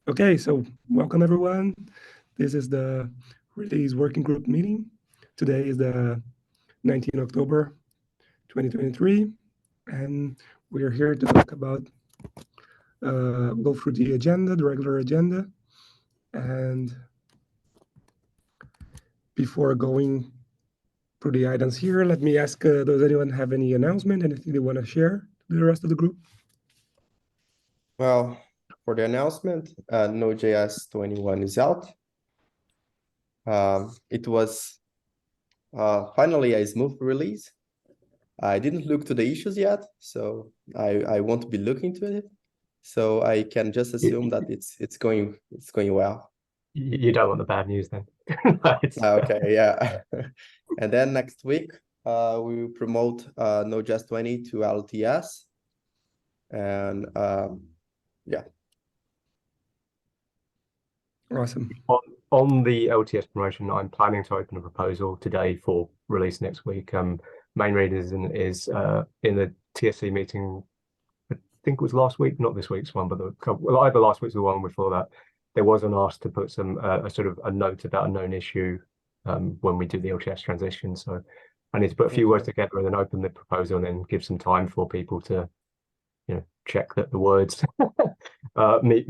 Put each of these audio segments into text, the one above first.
Okay, so welcome everyone. This is the release working group meeting. Today is the 19th October 2023, and we are here to talk about, go through the agenda, the regular agenda. And before going through the items here, let me ask, does anyone have any announcement, anything they want to share to the rest of the group? Well, for the announcement, Node.js 21 is out. It was finally a smooth release. I didn't look to the issues yet, so I won't be looking to it. So I can just assume that it's going well. You don't want the bad news then. Okay, yeah. And then next week, we will promote Node.js 20 to LTS. And yeah. Awesome. On the LTS promotion, I'm planning to open a proposal today for release next week. Main reason is in the TSC meeting, I think it was last week, not this week's one, but either last week's or the one before that, there was an ask to put some a sort of a note about a known issue when we do the LTS transition. So I need to put a few words together and then open the proposal and then give some time for people to, check that the words meet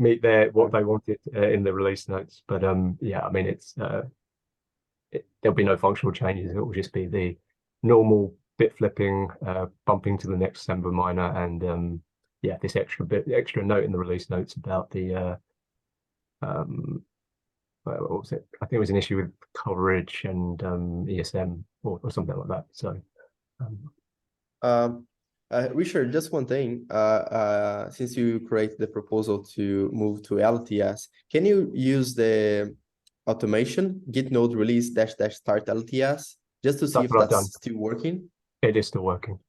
what they wanted in the release notes. But yeah, I mean, there'll be no functional changes. It will just be the normal bit flipping, bumping to the next December minor, and yeah, this extra note in the release notes about the what was it? I think it was an issue with coverage and ESM or something like that. So Richard, just one thing. Since you create the proposal to move to LTS, can you use the automation git node release -- start LTS just to see if that's still working? It is still working.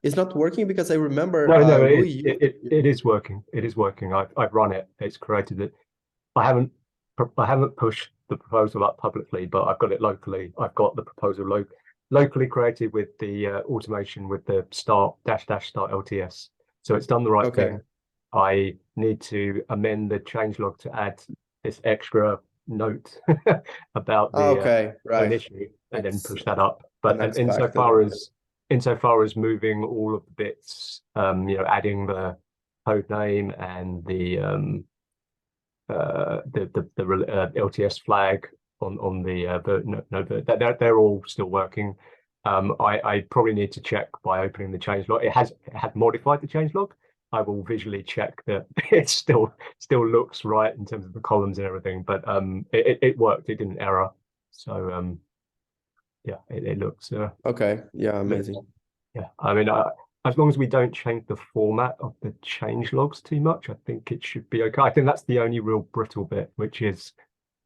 It's not working because I remember. No, it is working. It is working. I've run it. It's created it. I haven't pushed the proposal up publicly, but I've got it locally. I've got the proposal locally created with the automation with the start -- start LTS. So it's done the right thing. I need to amend the changelog to add this extra note about the an issue and then push that up. But insofar as moving all of the bits, adding the code name and the LTS flag on the they're all still working. I probably need to check by opening the changelog. It had modified the changelog. I will visually check that it still looks right in terms of the columns and everything, but it worked. It didn't error. So yeah, it looks okay. Yeah, amazing. Yeah, I mean, as long as we don't change the format of the change logs too much, I think it should be okay. I think that's the only real brittle bit, which is,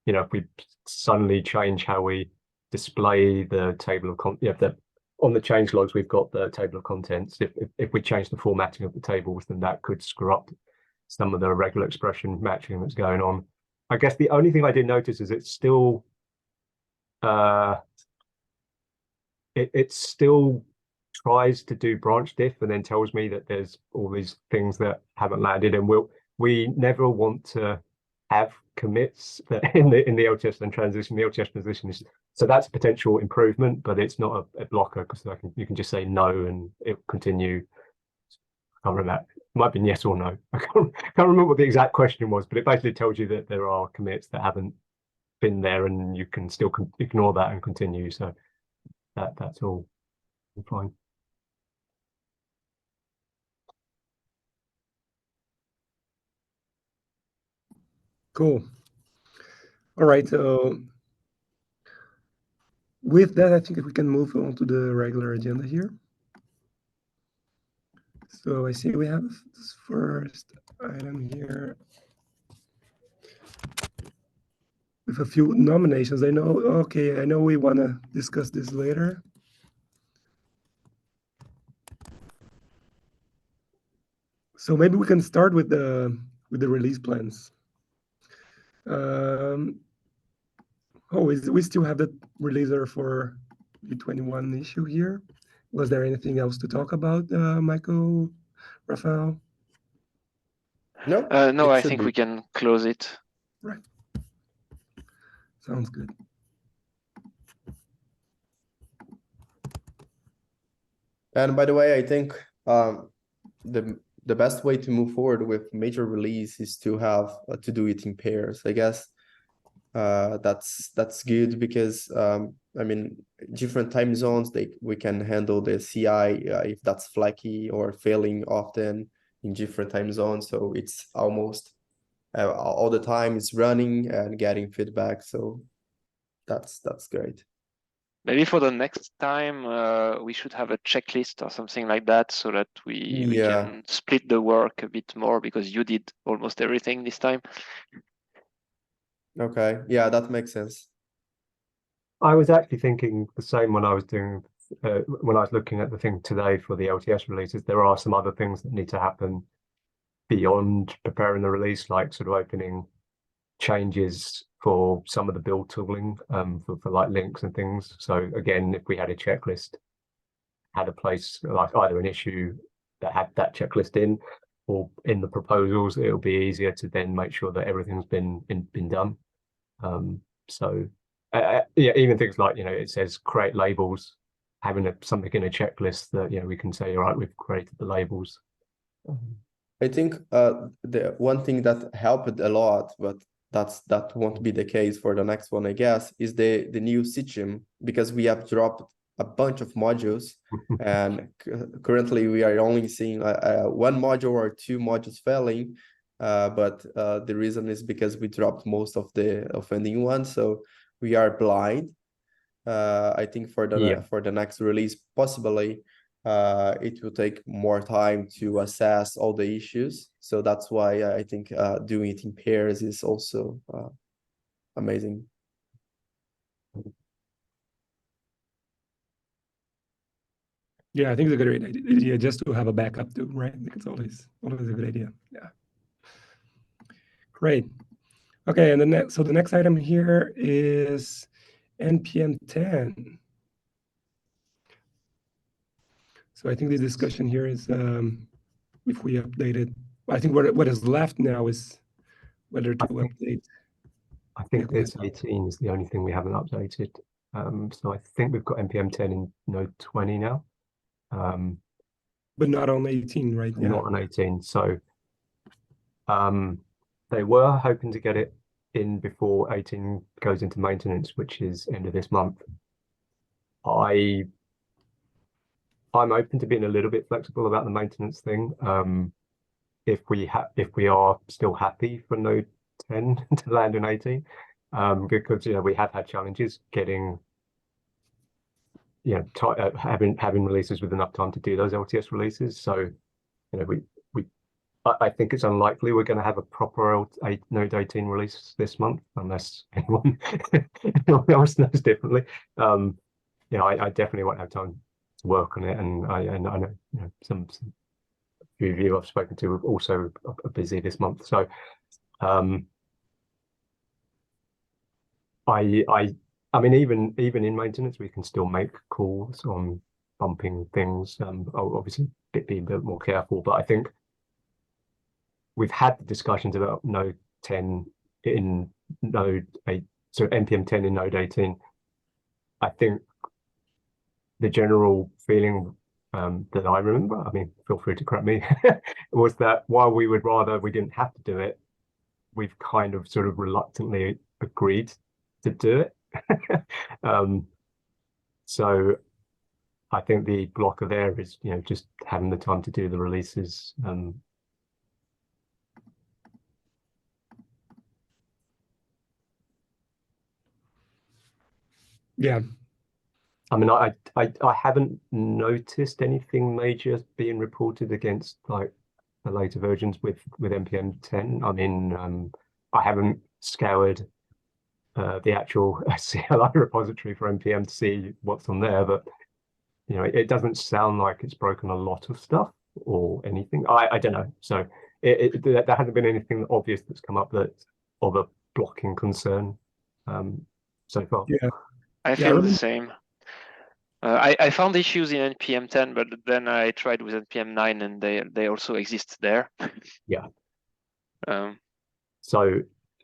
if we suddenly change how we display the table of contents, on the change logs, we've got the table of contents. If we change the formatting of the tables, then that could screw up some of the regular expression matching that's going on. I guess the only thing I did notice is it's still, it still tries to do branch diff and then tells me that there's all these things that haven't landed, and we never want to have commits that in the LTS and transition. The LTS transition is, so that's a potential improvement, but it's not a blocker because you can just say no and it will continue. I can't remember. It might be yes or no. I can't remember what the exact question was, but it basically tells you that there are commits that haven't been there and you can still ignore that and continue. So that's all fine. Cool. All right. So with that, I think we can move on to the regular agenda here. So I see we have this first item here with a few nominations. I know we want to discuss this later. So maybe we can start with the release plans. We still have the releaser for the 21 issue here. Was there anything else to talk about, Michael, Rafael? No, No, it I should think be. we can close it. Right. Sounds good. And by the way, I think the best way to move forward with major release is to have to do it in pairs. I guess that's good because I mean, different time zones, we can handle the CI if that's flaky or failing often in different time zones. So it's almost all the time it's running and getting feedback. So that's great. Maybe for the next time, we should have a checklist or something like that, so that we can split the work a bit more, because you did almost everything this time. Okay, yeah, that makes sense. I was actually thinking the same when I was doing when I was looking at the thing today for the LTS releases. There are some other things that need to happen beyond preparing the release, like sort of opening changes for some of the build tooling for like links and things. So again, if we had a checklist, had a place like either an issue that had that checklist in, or in the proposals, it'll be easier to then make sure that everything's been done. So yeah, even things like, you know, it says create labels, having something in a checklist that, you know, we can say, all right, we've created the labels. I think the one thing that helped a lot, but that won't be the case for the next one, I guess, is the new system, because we have dropped a bunch of modules and currently we are only seeing one module or two modules failing, but the reason is because we dropped most of the offending ones, so we are blind. I think for the next release, possibly it will take more time to assess all the issues. So that's why I think doing it in pairs is also amazing. Yeah, I think it's a great idea just to have a backup too, right? I think it's always a good idea. Yeah. Great. Okay, and the next item here is NPM 10. So I think the discussion here is if we updated. I think what is left now is whether to update. I think it's 18 is the only thing we haven't updated. So I think we've got NPM 10 in Node 20 now. But not on 18, right? Yeah. Not on 18. So they were hoping to get it in before 18 goes into maintenance, which is end of this month. I'm open to being a little bit flexible about the maintenance thing. If we are still happy for Node 10 to land in 18, because, you know, we have had challenges getting, you know, having releases with enough time to do those LTS releases. So, you know, I think it's unlikely we're going to have a proper Node 18 release this month, unless anyone else knows differently. You know, I definitely won't have time to work on it, and I know, you know, some few of you I've spoken to also are busy this month. So I mean, even in maintenance, we can still make calls on bumping things. Obviously, be a bit more careful, but I think we've had the discussions about Node 10 in Node 8, so NPM 10 in Node 18. I think the general feeling that I remember, I mean, feel free to correct me, was that while we would rather we didn't have to do it, we've kind of sort of reluctantly agreed to do it. So I think the blocker there is, you know, just having the time to do the releases. Yeah. I mean, I haven't noticed anything major being reported against like the later versions with NPM 10. I mean, I haven't scoured the actual CLI repository for NPM to see what's on there, but, you know, it doesn't sound like it's broken a lot of stuff or anything. I don't know. So there hasn't been anything obvious that's come up that's of a blocking concern so far. Yeah. I feel the same. I found issues in NPM 10, but then I tried with NPM 9 and they also exist there. Yeah. So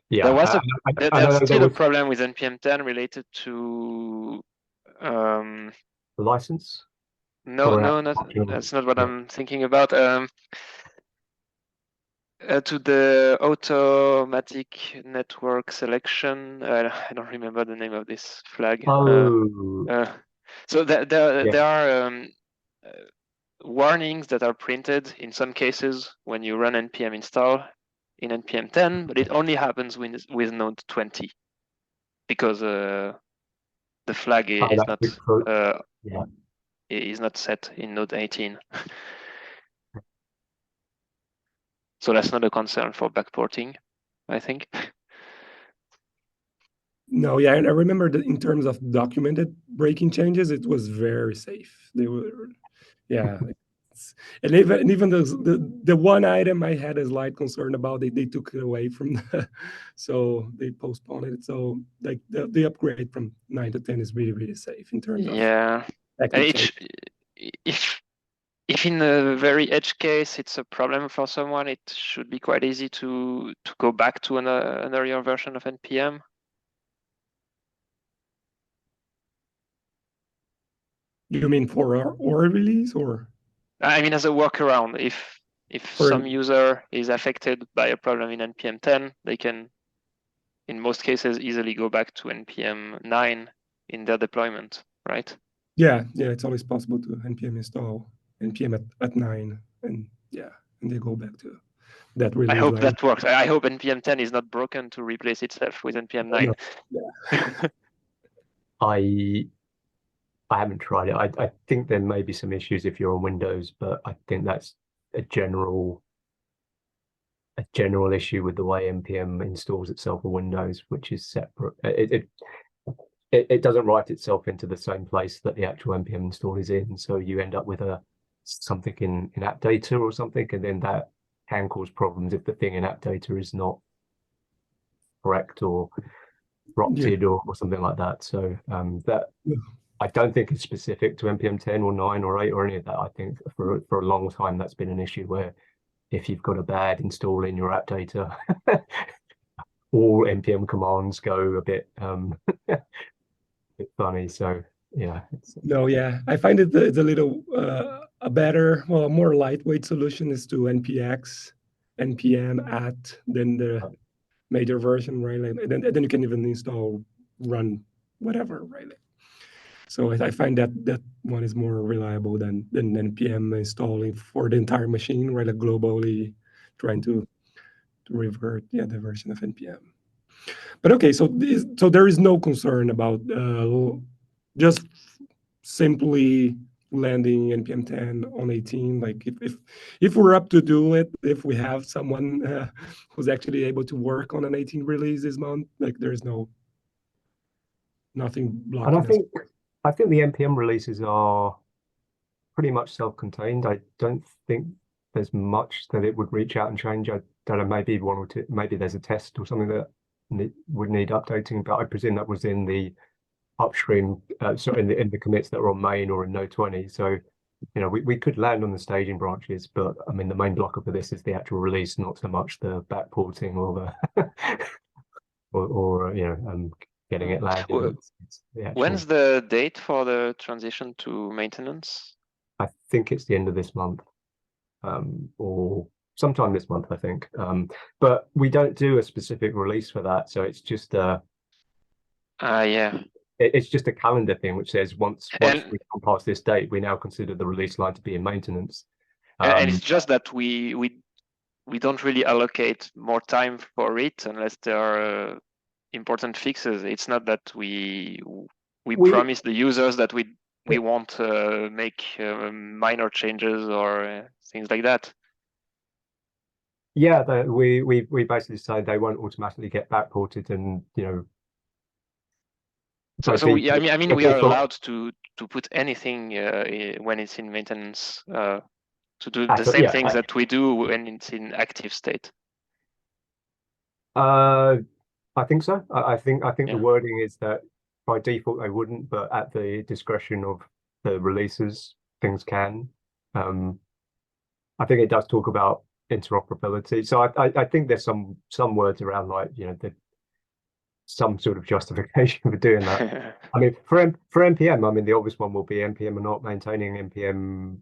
yeah, there was I there's know still there a was problem with npm 10 related to the license. no, Optional. that's not what Yeah. I'm thinking about. To the automatic network selection. I don't remember the name of this flag. Oh, So Yeah. there are warnings that are printed in some cases when you run npm install in npm 10, but it only happens with node 20 because the flag is that's not because, yeah. is not set in node 18. So that's not a concern for backporting, I think. No, yeah, and I remember that in terms of documented breaking changes, it was very safe. They were, yeah, and even the one item I had a slight concern about, they took it away from the, so they postponed it. So like the upgrade from 9 to 10 is really safe in terms of Yeah, if in a very edge case it's a problem for someone, it should be quite easy to go back to an earlier version of npm. You mean for our release or? I mean, as a workaround, if some user is affected by a problem in npm 10, they can, in most cases, easily go back to npm 9 in their deployment, right? Yeah, it's always possible to npm install npm at 9, and and they go back to that release. I hope that works. I hope npm 10 is not broken to replace itself with npm 9. Yeah. I haven't tried it. I think there may be some issues if you're on Windows, but I think that's a general issue with the way npm installs itself for Windows, which is separate. It doesn't write itself into the same place that the actual npm install is in, so you end up with something in app data or something, and then that can cause problems if the thing in app data is not correct or corrupted or something like that. So that I don't think it's specific to npm 10 or 9 or 8 or any of that. I think for a long time that's been an issue where if you've got a bad install in your app data, all npm commands go a bit funny. So yeah. No, yeah, I find it's a little a better, well, a more lightweight solution is to npx npm at then the major version, right? And then you can even install run whatever, right? So I find that one is more reliable than npm installing for the entire machine, right? Like globally trying to revert the version of npm. But okay, so there is no concern about just simply landing npm 10 on 18. Like if we're up to do it, if we have someone who's actually able to work on an 18 release this month, like there's nothing blocking us. I think the npm releases are pretty much self-contained. I don't think there's much that it would reach out and change. I don't know, maybe one or two, maybe there's a test or something that would need updating, but I presume that was in the upstream, so in the commits that were on main or in node 20. So we could land on the staging branches, but I mean the main blocker for this is the actual release, not so much the backporting or the or getting it landed. When's the date for the transition to maintenance? I think it's the end of this month, or sometime this month, I think. But we don't do a specific release for that, so it's just it's just a calendar thing which says once we come past this date, we now consider the release line to be in maintenance. And it's just that we don't really allocate more time for it unless there are important fixes. It's not that we promise the users that we won't make minor changes or things like that. Yeah, we basically say they won't automatically get backported, and So we are allowed to put anything when it's in maintenance to do the same things that we do when it's in active state. I think so. I think the wording is that by default they wouldn't, but at the discretion of the releases, things can. I think it does talk about interoperability. So I think there's some words around like, you know, some sort of justification for doing that. I mean, for npm, I mean, the obvious one will be npm are not maintaining npm.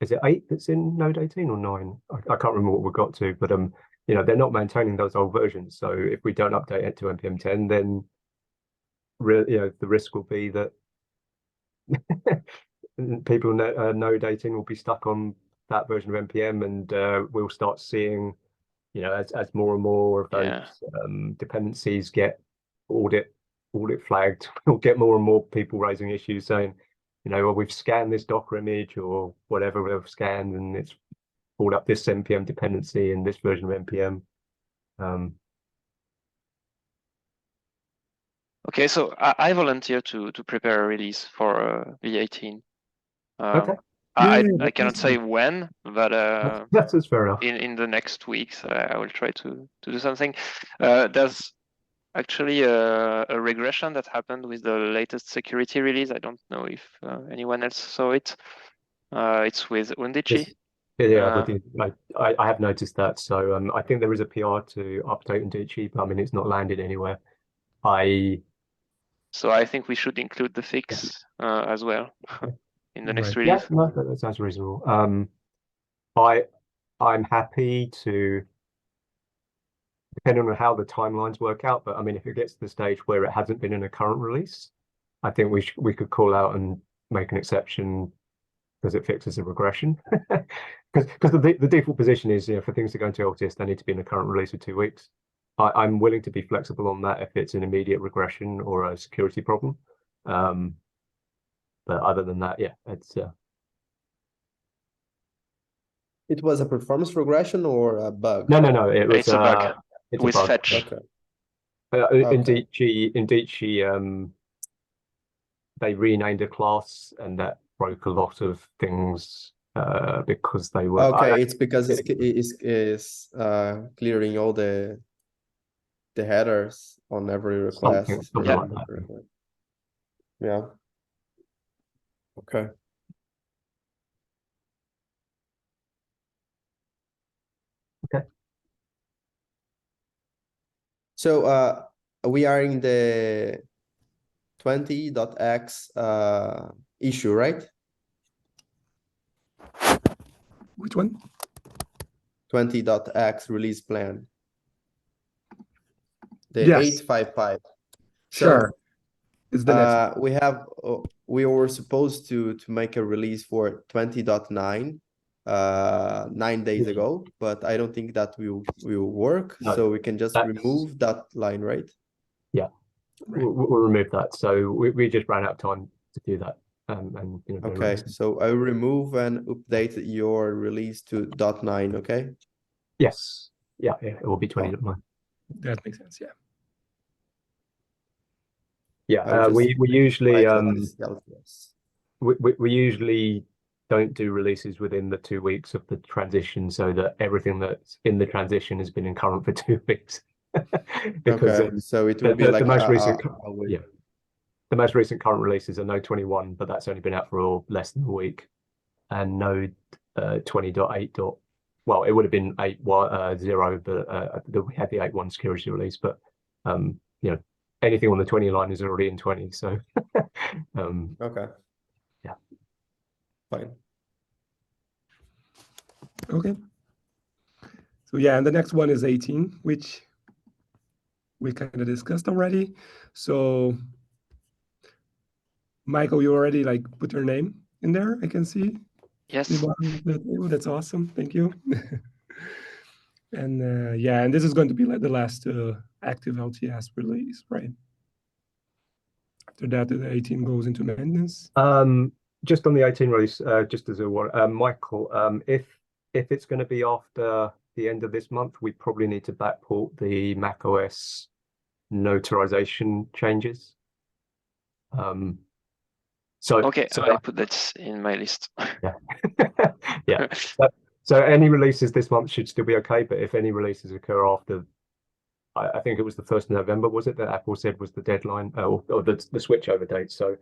Is it 8 that's in Node 18 or 9? I can't remember what we got to, but you know, they're not maintaining those old versions. So if we don't update it to npm 10, then you know, the risk will be that people Node 18 will be stuck on that version of npm, and we'll start seeing, you know, as more and more of those dependencies get audit flagged, we'll get more and more people raising issues saying, you know, well, we've scanned this Docker image or whatever we've scanned, and it's pulled up this npm dependency in this version of npm. Okay, so I volunteer to prepare a release for V18. Okay. I cannot say when, but that's fair enough. In the next weeks, I will try to do something. There's actually a regression that happened with the latest security release. I don't know if anyone else saw it. It's with Undici. Yeah, I have noticed that. So I think there is a PR to update Undici, but I mean, it's not landed anywhere. So I think we should include the fix as well in the next release. Yeah, no, that sounds reasonable. I'm happy to, depending on how the timelines work out, but I mean, if it gets to the stage where it hasn't been in a current release, I think we could call out and make an exception because it fixes a regression. Because the default position is, you know, for things to go into LTS, they need to be in a current release of 2 weeks. I'm willing to be flexible on that if it's an immediate regression or a security problem. But other than that, yeah, it's It was a performance regression or a bug? No, it was a bug. It's with a bug. fetch. Okay. Undici, they renamed a class, and that broke a lot of things because they were okay. It's because it's clearing all the headers on every request. Something like that. Yeah. Okay. Okay. So we are in the 20.x issue, right? Which one? 20.x release plan. The Yes. 855. Sure. It's the next. We were supposed to make a release for 20.9 9 days ago, but I don't think that will work. No, so we can just remove that line, right? Yeah, right. We'll remove that. So we just ran out of time to do that. And you know, okay, so I will remove and update your release to .9. Okay. Yes. Yeah, it will be 20.9. That makes sense. Yeah. Yeah, we usually we usually don't do releases within the 2 weeks of the transition, so that everything that's in the transition has been in current for 2 weeks. Because okay, so it will be like the most recent current releases are Node 21, but that's only been out for less than a week, and Node 20.8. Well, it would have been 8.0, but we had the 8.1 security release. But you know, anything on the 20 line is already in 20. So okay, yeah, fine. Okay. So yeah, and the next one is 18, which we kind of discussed already. So Michael, you already like put your name in there, I can see. Yes. That's awesome. Thank you. And yeah, and this is going to be like the last active LTS release, right? After that, the 18 goes into maintenance. Just on the 18 release, just as a Michael, if it's going to be after the end of this month, we probably need to backport the macOS notarization changes. So I put that in my list. Yeah. Yeah. So any releases this month should still be okay, but if any releases occur after, I think it was the 1st of November, was it, that Apple said was the deadline, or the switchover date. So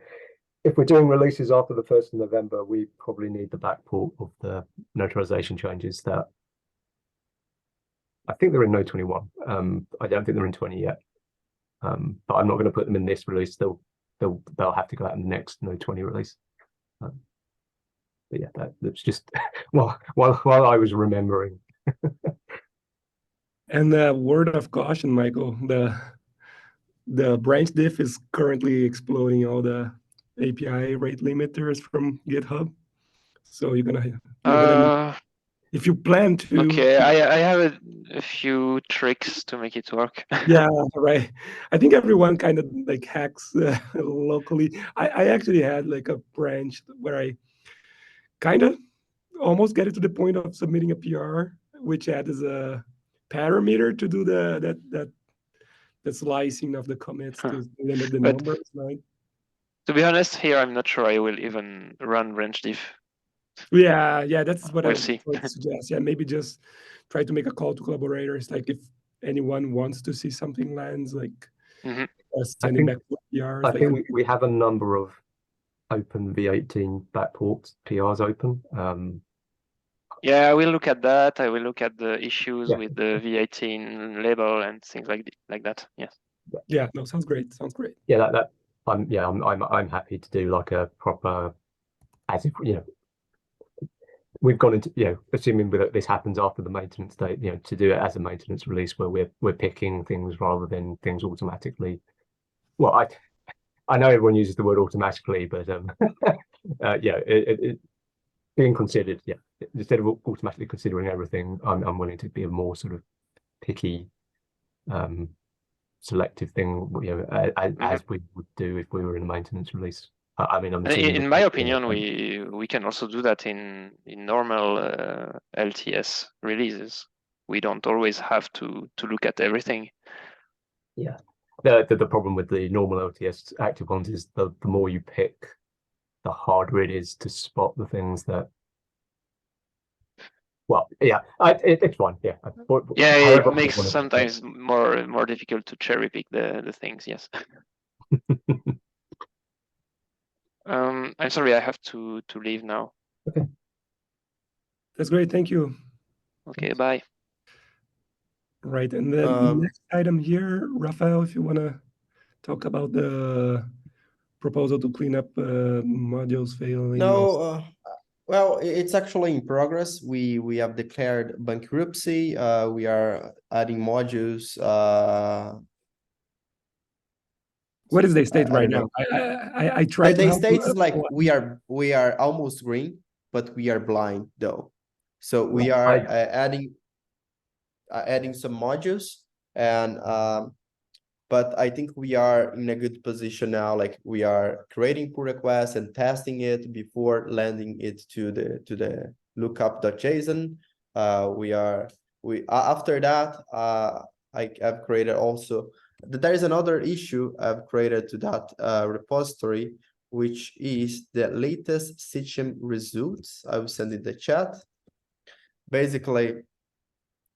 if we're doing releases after the 1st of November, we probably need the backport of the notarization changes that I think they're in Node 21. I don't think they're in 20 yet. But I'm not going to put them in this release. They'll have to go out in the next Node 20 release. But yeah, that's just while I was remembering. And the word of caution, Michael, the branch diff is currently exploding all the API rate limiters from GitHub. So you're gonna if you plan to. Okay, I have a few tricks to make it work. Yeah, right. I think everyone kind of like hacks locally. I actually had like a branch where I kind of almost get it to the point of submitting a PR, which adds a parameter to do the slicing of the commits to limit the But numbers, right? to be honest, here I'm not sure I will even run branch diff. Yeah, that's what I We'll was see. going to suggest. Yeah, maybe just try to make a call to collaborators. Like if anyone wants to see something lands, like sending back PRs. I think we have a number of open V18 backports PRs open. Yeah, I will look at that. I will look at the issues with the V18 label and things like that. Yes. Yeah, no, sounds great. Sounds great. Yeah, I'm happy to do like a proper, as if we've gone into assuming that this happens after the maintenance date, to do it as a maintenance release where we're picking things rather than things automatically. Well, I know everyone uses the word automatically, but being considered, instead of automatically considering everything, I'm willing to be a more sort of picky, selective thing, as we would do if we were in a maintenance release. I mean, in my opinion, we can also do that in normal LTS releases. We don't always have to look at everything. Yeah, the problem with the normal LTS active ones is the more you pick, the harder it is to spot the things that. Well, yeah, it's fine. Yeah, it makes sometimes more difficult to cherry pick the things. Yes. I'm sorry, I have to leave now. Okay. That's great. Thank you. Okay, bye. Right, and then next item here, Rafael, if you want to talk about the proposal to clean up modules failing. No, well, it's actually in progress. We have declared bankruptcy. We are adding modules. What is the state right now? I tried. The state is like we are almost green, but we are blind though. So we are adding some modules, and but I think we are in a good position now. Like we are creating pull requests and testing it before landing it to the lookup.json. After that, I've created also. There is another issue I've created to that repository, which is the latest Sitchem results. I will send in the chat. Basically,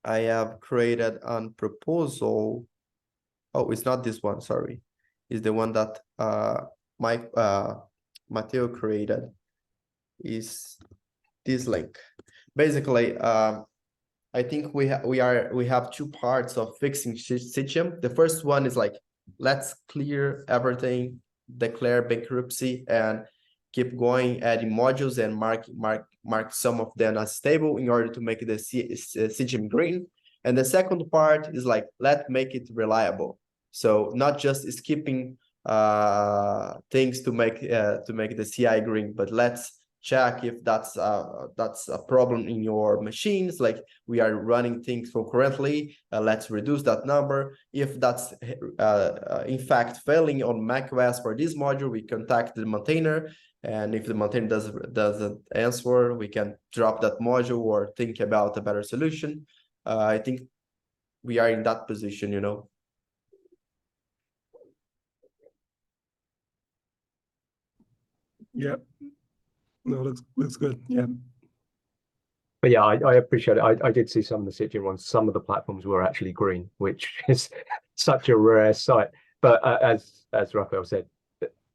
I have created a proposal. Oh, it's not this one, sorry. It's the one that Matteo created. Is this link. Basically, I think we have two parts of fixing Sitchem. The first one is like, let's clear everything, declare bankruptcy, and keep going, adding modules and mark some of them as stable in order to make the Sitchem green. And the second part is like, let's make it reliable. So not just skipping things to make the CI green, but let's check if that's a problem in your machines. Like we are running things concurrently, let's reduce that number. If that's in fact failing on macOS for this module, we contact the maintainer, and if the maintainer doesn't answer, we can drop that module or think about a better solution. I think we are in that position, Yeah. No, looks good. Yeah. But yeah, I appreciate it. I did see some of the Sitchem ones. Some of the platforms were actually green, which is such a rare sight. But as Rafael said,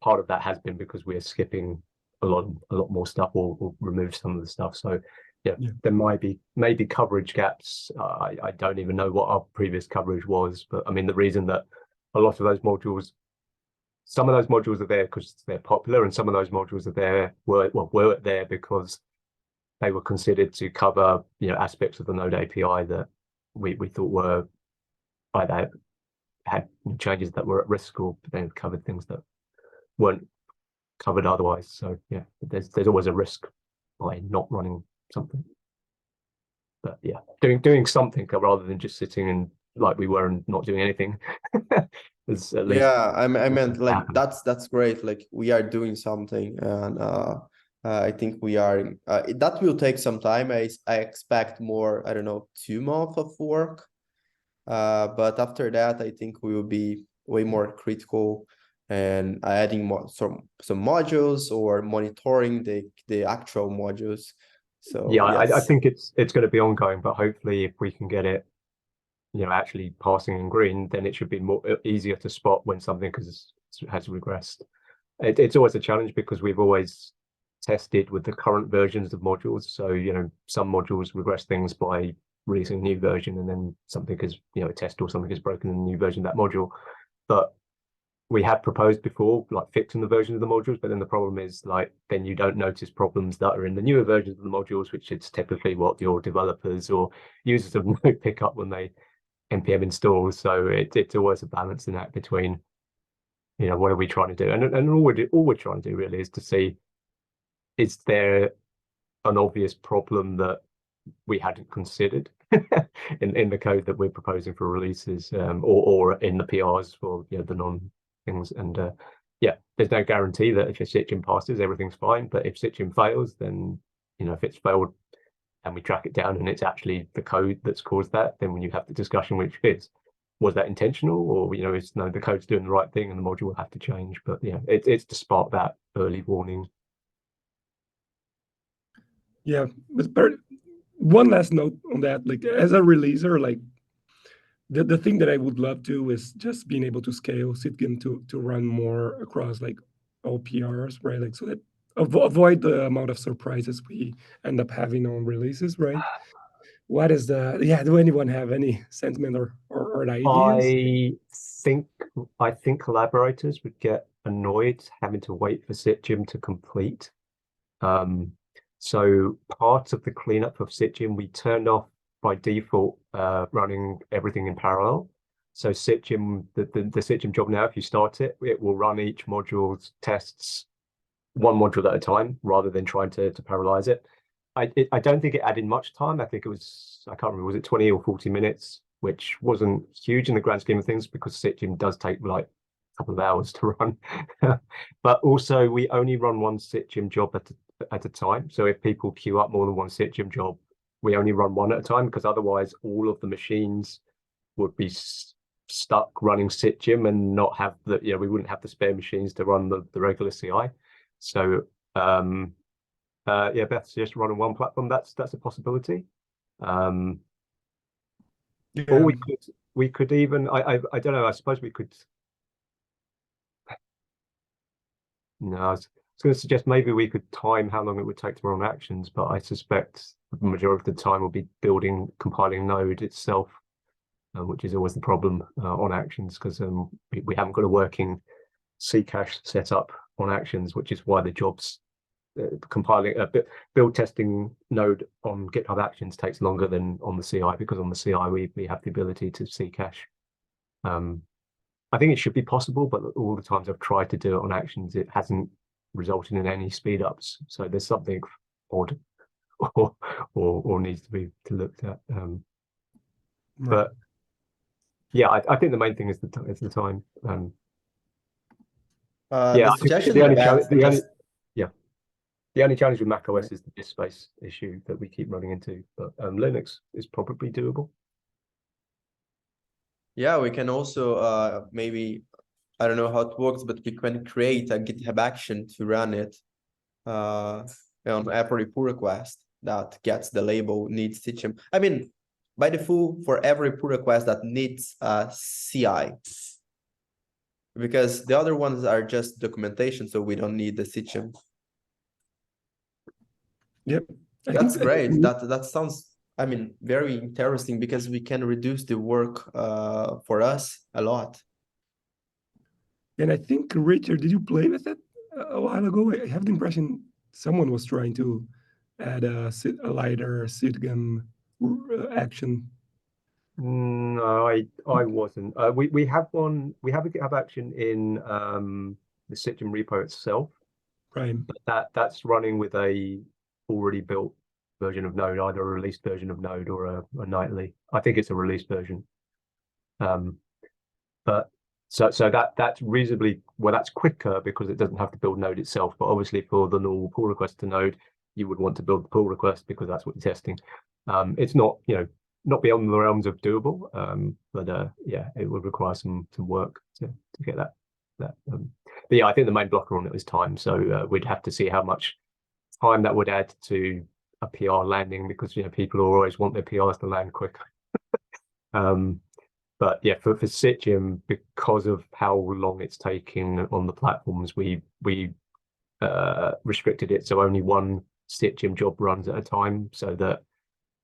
part of that has been because we're skipping a lot more stuff or remove some of the stuff. So there might be maybe coverage gaps. I don't even know what our previous coverage was, but I mean, the reason that a lot of those modules, some of those modules are there because they're popular, and some of those modules are there were there because they were considered to cover, aspects of the Node API that we thought were either had changes that were at risk, or then covered things that weren't covered otherwise. So yeah, there's always a risk by not running something. But yeah, doing something rather than just sitting and like we were and not doing anything. Is at least I meant like that's great. Like we are doing something, and I think we are. That will take some time. I expect more. I don't know, 2 months of work. But after that, I think we will be way more critical and adding more some modules or monitoring the actual modules. So yeah, yes. I think it's going to be ongoing, but hopefully if we can get it, actually passing in green, then it should be more easier to spot when something has regressed. It's always a challenge because we've always tested with the current versions of modules. So, some modules regress things by releasing a new version, and then something is, a test or something is broken in the new version of that module. But we have proposed before, like fixing the version of the modules, but then the problem is like, then you don't notice problems that are in the newer versions of the modules, which is typically what your developers or users of Node pick up when they npm install. So it's always a balancing act between, what are we trying to do? And all we're trying to do really is to see, is there an obvious problem that we hadn't considered in the code that we're proposing for releases, or in the PRs for the non things. And there's no guarantee that if your stitching passes, everything's fine. But if stitching fails, then if it's failed and we track it down and it's actually the code that's caused that, then when you have the discussion, which is, was that intentional, or is the code's doing the right thing and the module will have to change. But it's to spark that early warning. Yeah, but one last note on that, like as a releaser, like the thing that I would love to is just being able to scale Sitgem to run more across like all PRs, right? Like so that avoid the amount of surprises we end up having on releases, right? What is do anyone have any sentiment or ideas? I think collaborators would get annoyed having to wait for Sitgem to complete. So part of the cleanup of Sitgem, we turned off by default running everything in parallel. So Sitgem, the Sitgem job now, if you start it, it will run each module's tests one module at a time rather than trying to parallelize it. I don't think it added much time. I think it was, I can't remember, was it 20 or 40 minutes, which wasn't huge in the grand scheme of things because Sitgem does take like a couple of hours to run. But also we only run one Sitgem job at a time. So if people queue up more than one Sitgem job, we only run one at a time, because otherwise all of the machines would be stuck running Sitgem and not have the, we wouldn't have the spare machines to run the regular CI. So Beth's just running one platform. That's a possibility. Or we could even, I don't know, I suppose we could. No, I was going to suggest maybe we could time how long it would take to run actions, but I suspect the majority of the time will be compiling Node itself, which is always the problem on actions, because we haven't got a working C cache set up on actions, which is why the jobs compiling build testing Node on GitHub Actions takes longer than on the CI, because on the CI we have the ability to C cache. I think it should be possible, but all the times I've tried to do it on actions, it hasn't resulted in any speed ups. So there's something odd or needs to be looked at. Right. But yeah, I think the main thing is the time. The suggestion the only challenge with macOS is the disk space issue that we keep running into, but Linux is probably doable. Yeah, we can also maybe, I don't know how it works, but we can create a GitHub action to run it on every pull request that gets the label needs Sitgem. I mean, by default, for every pull request that needs a CI, because the other ones are just documentation, so we don't need the Sitgem. Yep, That's great. That sounds, I mean, very interesting because we can reduce the work for us a lot. And I think, Richard, did you play with it a while ago? I have the impression someone was trying to add a lighter sitgam action. No, I wasn't. We have one. We have a GitHub action in the Sitgem repo itself, Right. but that's running with a already built version of Node, either a released version of Node or a nightly. I think it's a released version. But so that's reasonably well. That's quicker because it doesn't have to build Node itself. But obviously, for the normal pull request to Node, you would want to build the pull request because that's what you're testing. It's not, not beyond the realms of doable, but yeah, it would require some work to get that. But yeah, I think the main blocker on it was time. So we'd have to see how much time that would add to a PR landing, because people always want their PRs to land quicker. But yeah, for Sitgem, because of how long it's taking on the platforms, we restricted it so only one Sitgem job runs at a time, so that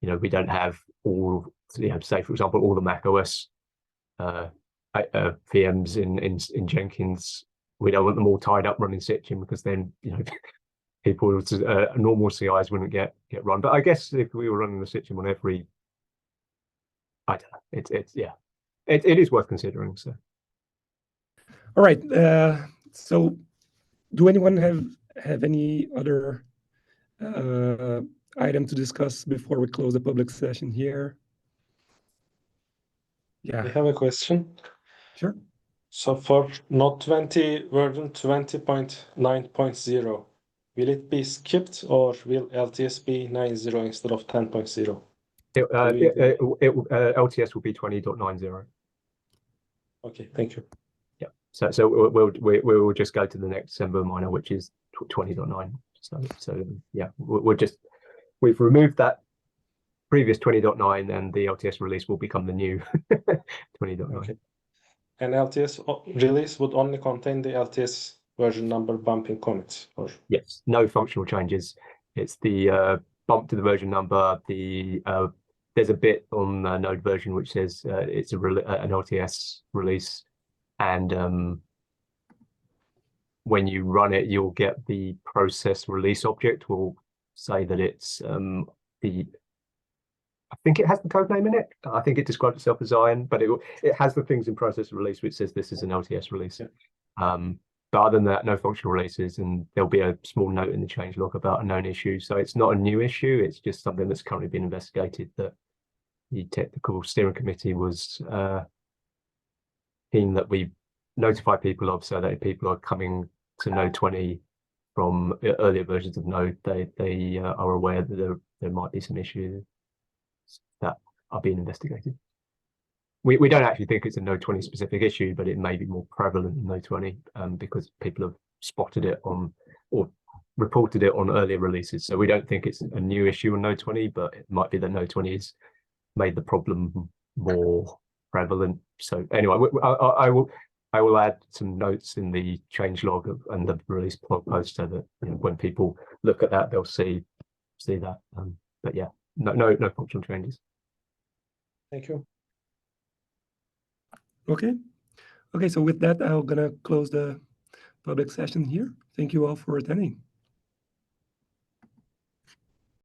we don't have all, say for example, all the Mac OS VMs in Jenkins. We don't want them all tied up running Sitgem, because then people normal CIs wouldn't get run. But I guess if we were running the Sitgem on every, I don't know, it is worth considering. So, all right. So, do anyone have any other item to discuss before we close the public session here? Yeah. I have a question. Sure. So for Node 20 version 20.9.0, will it be skipped, or will LTS be 9.0 instead of 10.0? LTS will be 20.90. Okay, thank you. Yeah. So we'll just go to the next December minor, which is 20.9. So yeah, we've removed that previous 20.9, and the LTS release will become the new 20.9. Okay. And LTS release would only contain the LTS version number bumping commits, or? Yes, no functional changes. It's the bump to the version number. There's a bit on Node version which says it's an LTS release, and when you run it, you'll get the process release object will say that it's I think it has the code name in it. I think it describes itself as Zion, but it has the things in process release which says this is an LTS release. Yeah. But other than that, no functional releases, and there'll be a small note in the changelog about a known issue. So it's not a new issue. It's just something that's currently been investigated that the technical steering committee was keen that we notify people of, so that if people are coming to Node 20 from earlier versions of Node, they are aware that there might be some issues that are being investigated. We don't actually think it's a Node 20 specific issue, but it may be more prevalent in Node 20 because people have spotted it on or reported it on earlier releases. So we don't think it's a new issue on Node 20, but it might be that Node 20 has made the problem more prevalent. So anyway, I will add some notes in the changelog and the release blog post, so that when people look at that, they'll see that. But yeah, no functional changes. Thank you. Okay. So with that, I'm gonna close the public session here. Thank you all for attending.